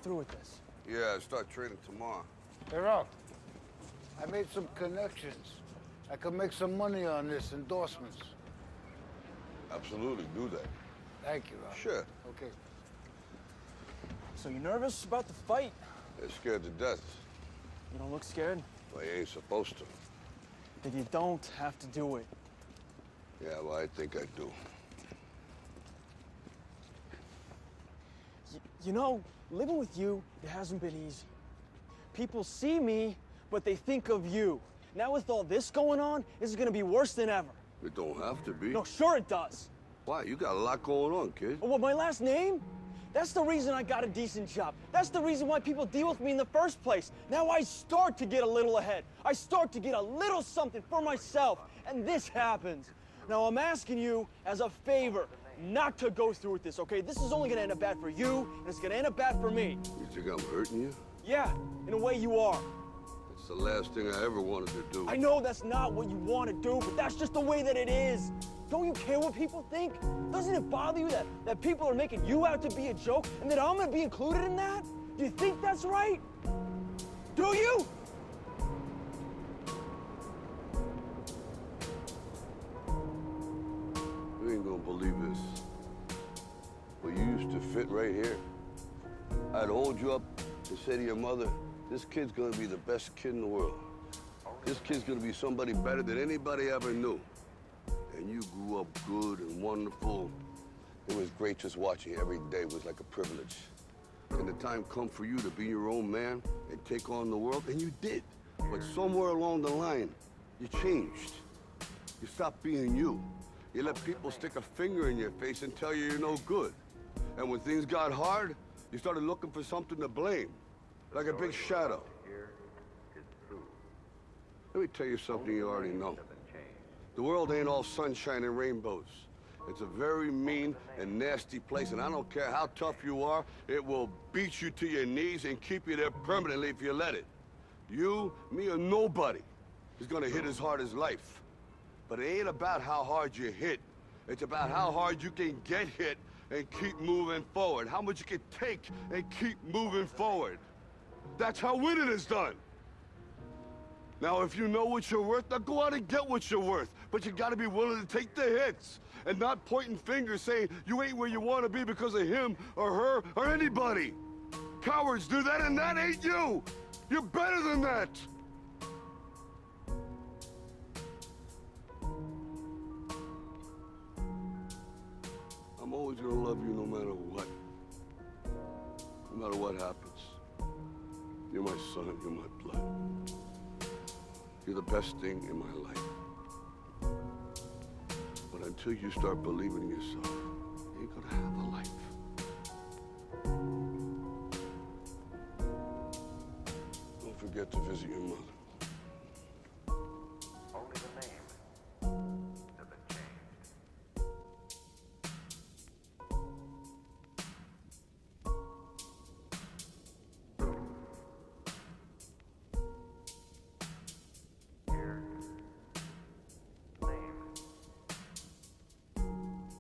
through with this. Yeah, I start training tomorrow. Hey, Ralph, I made some connections. I could make some money on this, endorsements. Absolutely, do that. Thank you, Ralph. Sure. Okay. So you nervous about the fight? They're scared to death. You don't look scared? Well, you ain't supposed to. Then you don't have to do it. Yeah, well, I think I do. You know, living with you, it hasn't been easy. People see me, but they think of you. Now with all this going on, this is gonna be worse than ever. It don't have to be. No, sure it does. Why? You got a lot going on, kid. Oh, what, my last name? That's the reason I got a decent job. That's the reason why people deal with me in the first place. Now I start to get a little ahead. I start to get a little something for myself, and this happens. Now I'm asking you as a favor not to go through with this, okay? This is only gonna end up bad for you, and it's gonna end up bad for me. You think I'm hurting you? Yeah, in a way you are. That's the last thing I ever wanted to do. I know that's not what you want to do, but that's just the way that it is. Don't you care what people think? Doesn't it bother you that people are making you out to be a joke and that I'm gonna be included in that? Do you think that's right? Do you? You ain't gonna believe this. But you used to fit right here. I'd hold you up and say to your mother, this kid's gonna be the best kid in the world. This kid's gonna be somebody better than anybody ever knew. And you grew up good and wonderful. It was great just watching you every day. It was like a privilege. And the time come for you to be your own man and take on the world, and you did. But somewhere along the line, you changed. You stopped being you. You let people stick a finger in your face and tell you you're no good. And when things got hard, you started looking for something to blame, like a big shadow. Let me tell you something you already know. The world ain't all sunshine and rainbows. It's a very mean and nasty place, and I don't care how tough you are, it will beat you to your knees and keep you there permanently if you let it. You, me, or nobody is gonna hit as hard as life. But it ain't about how hard you hit. It's about how hard you can get hit and keep moving forward. How much you can take and keep moving forward. That's how winning is done. Now, if you know what you're worth, now go out and get what you're worth. But you gotta be willing to take the hits and not pointing fingers saying you ain't where you wanna be because of him or her or anybody. Cowards do that, and that ain't you. You're better than that. I'm always gonna love you no matter what. No matter what happens. You're my son, you're my blood. You're the best thing in my life. But until you start believing in yourself, you ain't gonna have a life. Don't forget to visit your mother.